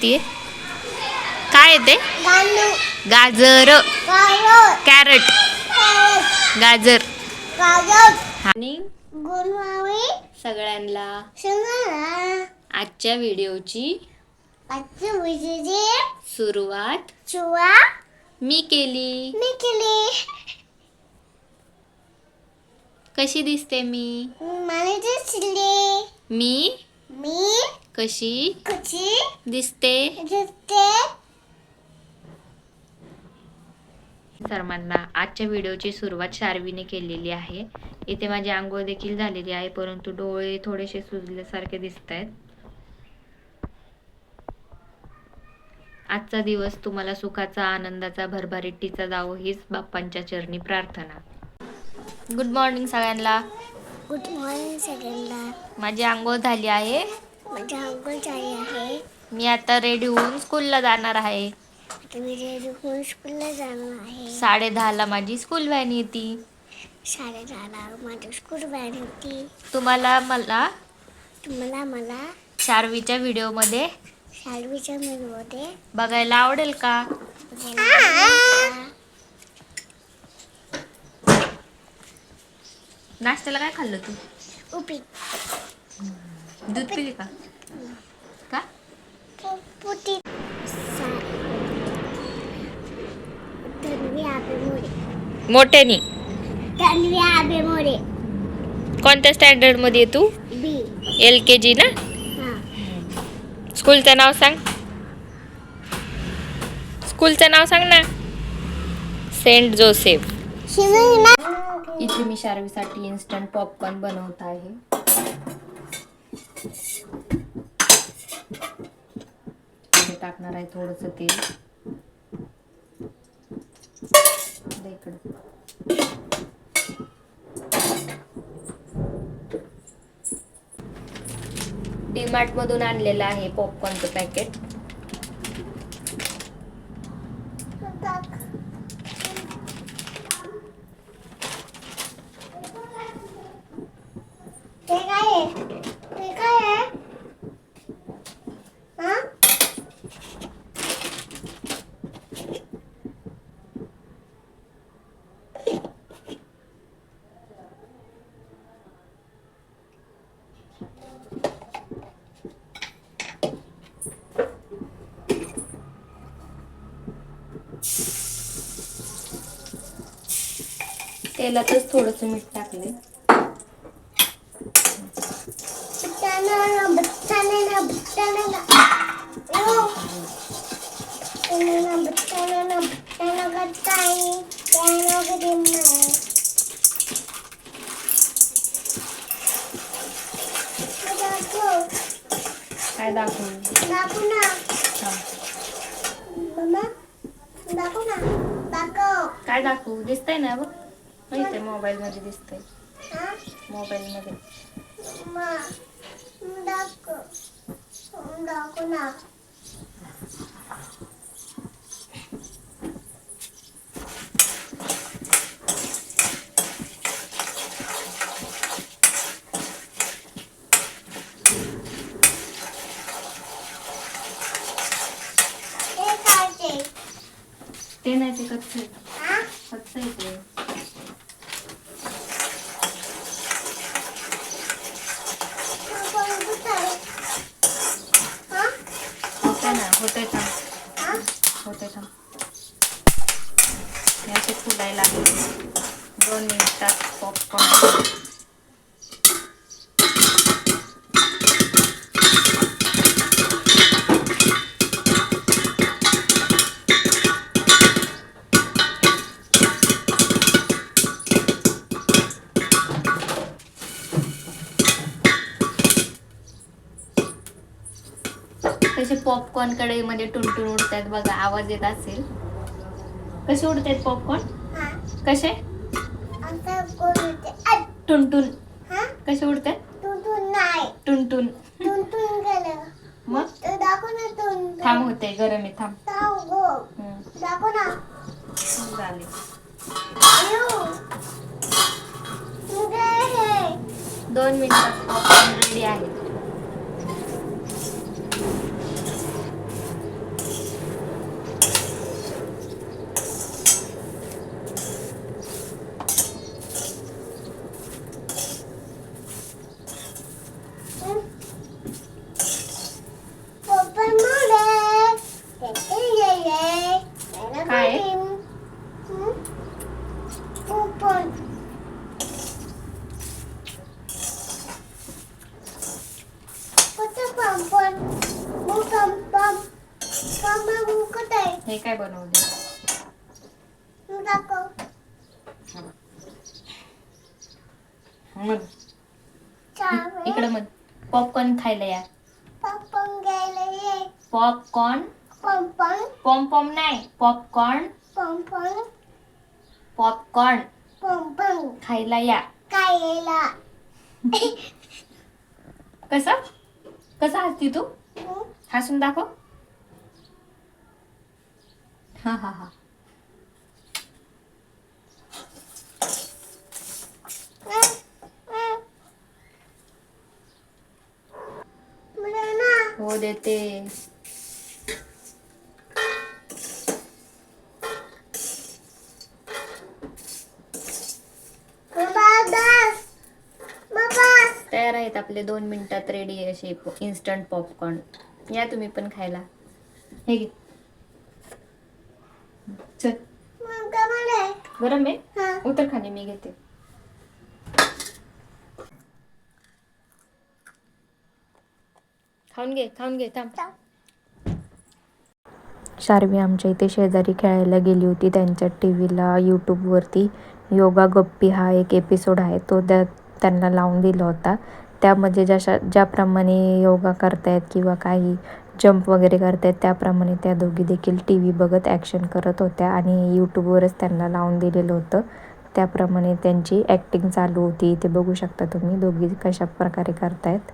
येते? काय येते? गाजर, कॅरट, गाजर. आणि सगळ्यांना आजच्या व्हिडिओची सुरुवात मी केली. कशी दिसते मी? मी कशी दिसते? सर्वांना आजच्या व्हिडिओची सुरुवात शार्वीने केलेली आहे. इथे माझी आंघोळ देखील झालेली आहे, परंतु डोळे थोडेसे सुजल्यासारखे दिसत आहेत. आजचा दिवस तुम्हाला सुखाचा, आनंदाचा, भरभराटीचा जावो हीच बाप्पांच्या चरणी प्रार्थना. गुड मॉर्निंग सगळ्यांना. गुड मॉर्निंग सगळ्यांना. माझी आंघोळ झाली आहे. मी आता रेडी होऊन स्कूलला जाणार आहे. 10:30ला माझी स्कूल व्हॅन येते. 10:30ला माझी स्कूल व्हॅन येते. तुम्हाला मला शार्वीच्या व्हिडिओमध्ये बघायला आवडेल का? नाश्त्याला काय खाल्लं तू? उपीट. दूध पिली का? का? मोठ्यानी. कोणत्या स्टँडर्ड मध्ये तू? LKG ना? स्कूलचं नाव सांग. स्कूलचं नाव सांग ना. Saint Joseph. इथे मी शार्वीसाठी इन्स्टंट पॉपकॉर्न बनवत आहे. इथे टाकणार आहे थोडंसं तेल. डीमार्ट मधून आणलेलं आहे पॉपकॉर्नचं पॅकेट. तेलातच थोडंसं मीठ टाकले. काय दाखवू काय दाखवू? दिसतंय ना बघ. इथे मोबाईल मध्ये दिसतंय. मोबाईल मध्ये ते नाही. ते कच्चं आहे ते. होतंय थांब. याचे फुलायला 2 मिनिटात पॉपकॉर्न. कसे पॉपकॉर्न कढईमध्ये टुनटुन उडतात बघा. आवाज येत असेल. कसे उडतात पॉपकॉर्न? कसे टुनटुन कसे उडतात? टुनटुन. मग थांब होते गरम आहे. थांब झाले. 2 मिनिटात पॉपकॉर्न रेडी आहे. हे काय बनवले? दाखव. मग चावी. इकडं मग पॉपकॉर्न खायला या. पप्पन घ्यायला ये. पॉपकॉर्न. पप्पन. पॉम पॉम नाही, पॉपकॉर्न. पप्पन. पॉपकॉर्न पप्पन. खायला या. खायला. कसं कसं हसती तू? हसून दाखव. हा हा हा. हो देते. तयार आहेत आपले 2 मिनिटात रेडी असे इन्स्टंट पॉपकॉर्न. या तुम्ही पण खायला. हे घे. चल. गरम आहे? उतर खाली, मी घेते. खाऊन घे थांब. शार्वी आमच्या इथे शेजारी खेळायला गेली होती. त्यांच्या टीव्हीला यूट्यूबवरती योगा गप्पी हा एक एपिसोड आहे, तो त्यांना लावून दिला होता. त्यामध्ये ज्याप्रमाणे योगा करतायत किंवा काही जंप वगैरे करतायत त्याप्रमाणे त्या दोघी देखील टी व्ही बघत ॲक्शन करत होत्या आणि यूट्यूबवरच त्यांना लावून दिलेलं होतं. त्याप्रमाणे त्यांची ॲक्टिंग चालू होती. इथे बघू शकता तुम्ही दोघी कशा प्रकारे करतायत.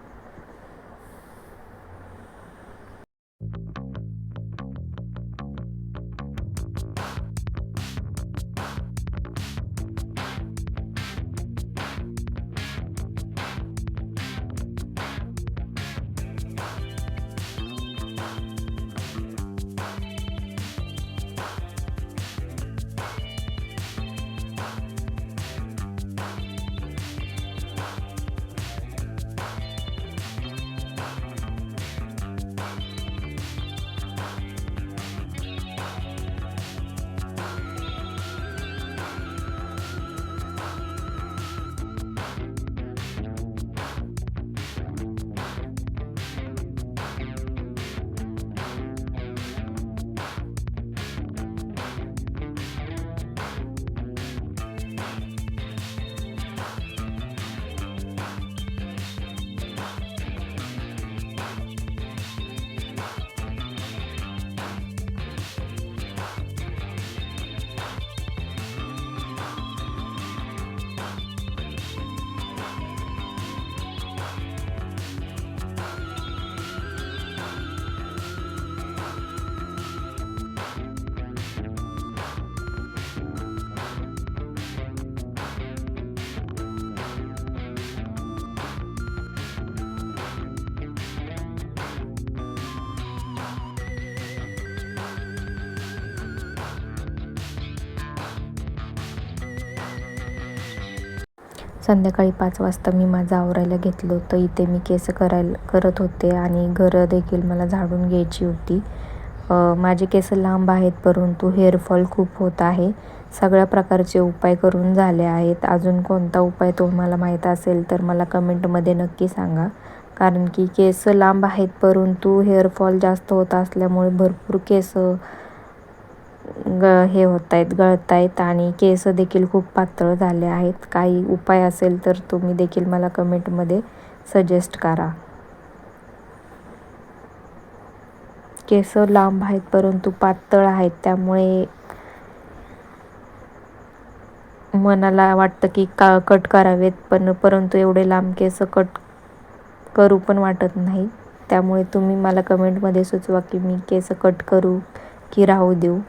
संध्याकाळी 5 वाजता मी माझं आवरायला घेतलं होतं. इथे मी केस करत होते आणि घरं देखील मला झाडून घ्यायची होती. माझे केस लांब आहेत, परंतु हेअरफॉल खूप होत आहे. सगळ्या प्रकारचे उपाय करून झाले आहेत. अजून कोणता उपाय तुम्हाला माहीत असेल तर मला कमेंटमध्ये नक्की सांगा. कारण की केस लांब आहेत, परंतु हेअरफॉल जास्त होत असल्यामुळे भरपूर केस हे होत आहेत, गळत आहेत आणि केस देखील खूप पातळ झाले आहेत. काही उपाय असेल तर तुम्ही देखील मला कमेंटमध्ये सजेस्ट करा. केस लांब आहेत परंतु पातळ आहेत, त्यामुळे मनाला वाटतं की कट करावेत, परंतु एवढे लांब केस कट करू पण वाटत नाही. त्यामुळे तुम्ही मला कमेंटमध्ये सुचवा की मी केस कट करू की राहू देऊ.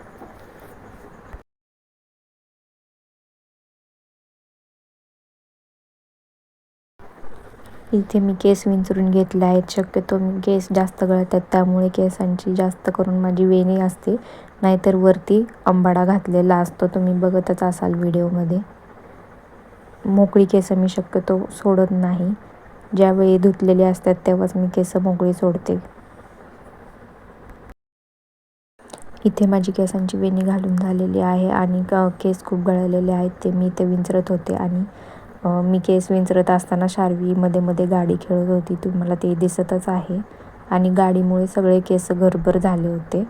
इथे मी केस विंचरून घेतले आहेत. शक्यतो मी केस जास्त गळतात, त्यामुळे केसांची जास्त करून माझी वेणी असते, नाहीतर वरती अंबाडा घातलेला असतो. तुम्ही बघतच असाल व्हिडिओमध्ये. मोकळी केस मी शक्यतो सोडत नाही. ज्यावेळी धुतलेली असतात तेव्हाच मी केस मोकळी सोडते. इथे माझी केसांची वेणी घालून झालेली आहे आणि केस खूप गळलेले आहेत, ते मी इथे विंचरत होते. आणि मी केस विंचरत असताना शार्वी मध्ये मध्ये गाडी खेळत होती, तुम्हाला ते दिसतच आहे. आणि गाडीमुळे सगळे केस घरभर झाले होते.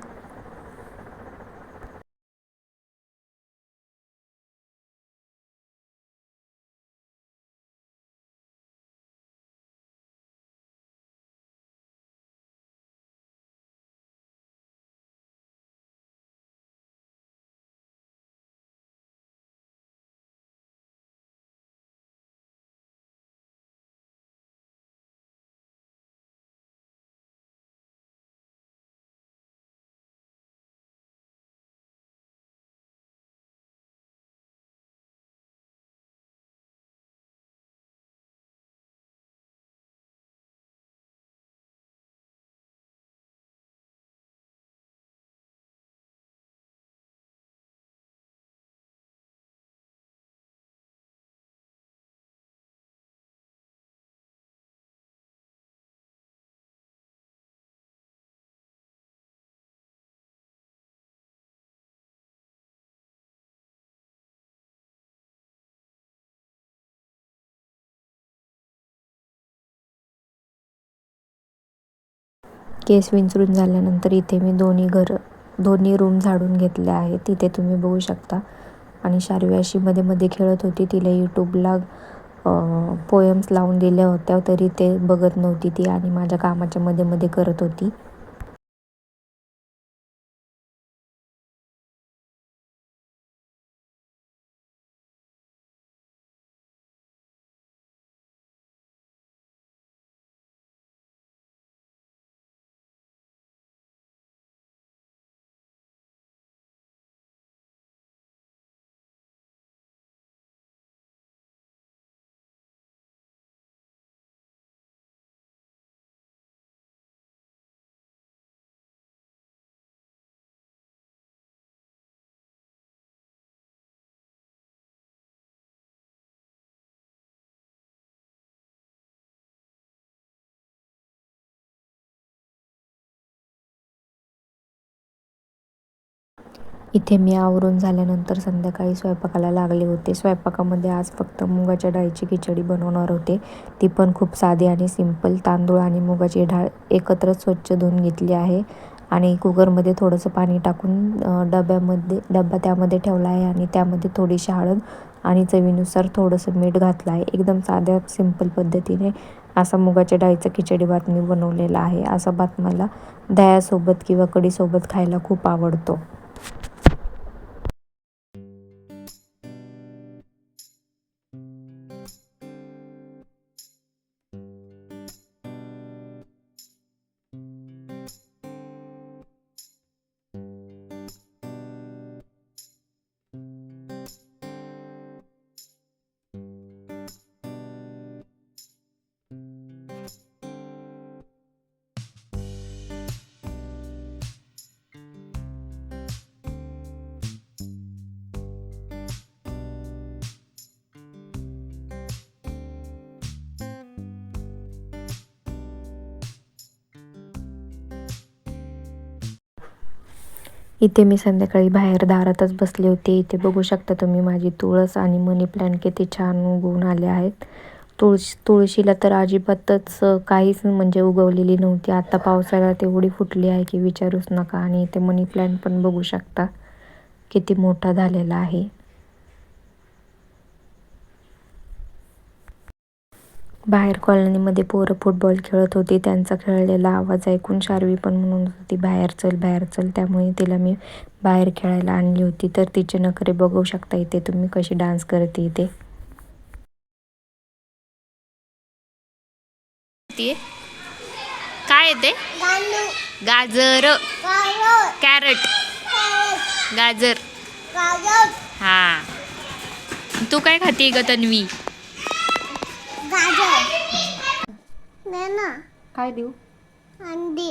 केस विंचरून झाल्यानंतर इथे मी दोन्ही रूम झाडून घेतले आहेत. तिथे तुम्ही बघू शकता. आणि शार्वी अशी मध्ये मध्ये खेळत होती. तिला यूट्यूबला पोएम्स लावून दिल्या होत्या, तरी ते बघत नव्हती ती आणि माझ्या कामाच्या मध्ये मध्ये करत होती. इथे मी आवरून झाल्यानंतर संध्याकाळी स्वयंपाकाला लागले होते. स्वयंपाकामध्ये आज फक्त मुगाच्या डाळीची खिचडी बनवणार होते. ती पण खूप साधी आणि सिंपल. तांदूळ आणि मुगाची डाळ एकत्र स्वच्छ धुवून घेतली आहे आणि कुकरमध्ये थोडंसं पाणी टाकून डबा त्यामध्ये ठेवला आहे आणि त्यामध्ये थोडीशी हळद आणि चवीनुसार थोडंसं मीठ घातलं आहे. एकदम साध्या सिंपल पद्धतीने असा मुगाच्या डाळीचा खिचडी भात मी बनवलेला आहे. असा भात मला दह्यासोबत किंवा कढीसोबत खायला खूप आवडतो. इथे मी संध्याकाळी बाहेर दारातच बसले होते. इथे बघू शकता तुम्ही माझी तुळस आणि मनी प्लॅन्ट किती छान उगवून आले आहेत. तुळशीला तर अजिबातच काहीच म्हणजे उगवलेली नव्हती. आता पावसाळ्यात एवढी फुटली आहे की विचारूच नका. आणि इथे मनी प्लॅन्ट पण बघू शकता किती मोठा झालेला आहे. बाहेर कॉलनीमध्ये पोरं फुटबॉल खेळत होती. त्यांचा खेळलेला आवाज ऐकून शार्वी पण म्हणत होती बाहेर चल बाहेर चल. त्यामुळे तिला मी बाहेर खेळायला आणली होती. तर तिचे नखरे बघू शकता इथे तुम्ही कशी डान्स करते इथे. काय येते? गाजर, कॅरट, गाजर. हा, तू काय खाती ग तन्वी? काय देऊ? अंडी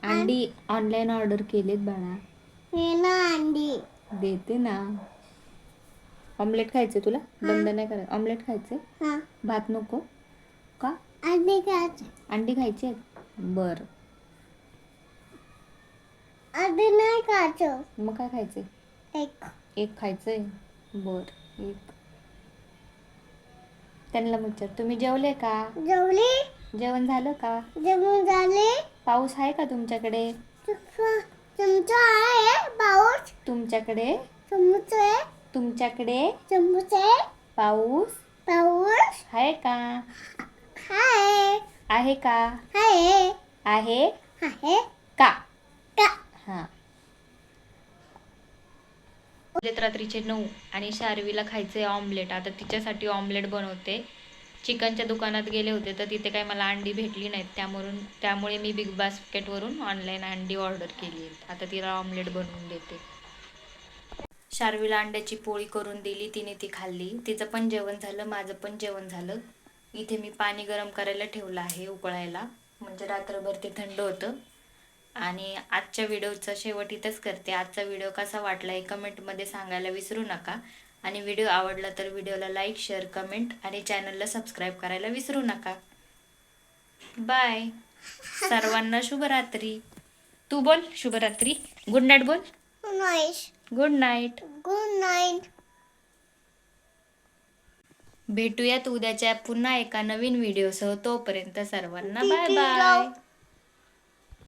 अंडी ऑनलाईन ऑर्डर केलेत बाळा. अंडी देते ना. ऑमलेट खायचे तुला? बंद नाही करायचं. ऑमलेट खायचे? भात नको का? अंडी खायचे. अंडी खायचे? बर. अंडी नाही खायचं. मग काय खायचे? एक खायचंय? बर. एक. त्यांना विचार तुम्ही जेवले का? जेवली. जेवण झालं का? जेवण झाले. पाऊस आहे का तुमच्याकडे? तुमचा आहे पाऊस? तुमच्याकडे? तुमच्याकडे पाऊस आहे का? आहे का? आहे का? हा. रात्रीचे 9 आणि शार्वीला खायचे ऑमलेट. आता तिच्यासाठी ऑमलेट बनवते. चिकनच्या दुकानात गेले होते तर तिथे काही मला अंडी भेटली नाहीत. त्यामुळे मी बिग बास्केटवरून ऑनलाईन अंडी ऑर्डर केली आहेत. आता तिला ऑमलेट बनवून देते. शार्वीला अंड्याची पोळी करून दिली. तिने ती खाल्ली. तिचं पण जेवण झालं, माझं पण जेवण झालं. इथे मी पाणी गरम करायला ठेवलं आहे उकळायला, म्हणजे रात्रभर ते थंड होतं. आणि आजच्या व्हिडिओचा शेवट इथंच करते. आजचा व्हिडिओ कसा वाटला हे कमेंटमध्ये सांगायला विसरू नका. आणि व्हिडिओ आवडला तर व्हिडिओला लाईक, शेअर, कमेंट आणि चॅनलला सबस्क्राईब करायला विसरू नका. बाय. सर्वांना शुभरात्री. तू बोल शुभरात्री. गुड नाईट बोल. Good night. भेटूयात उद्याच्या पुन्हा एका नवीन व्हिडिओसह. तोपर्यंत सर्वांना बाय बाय.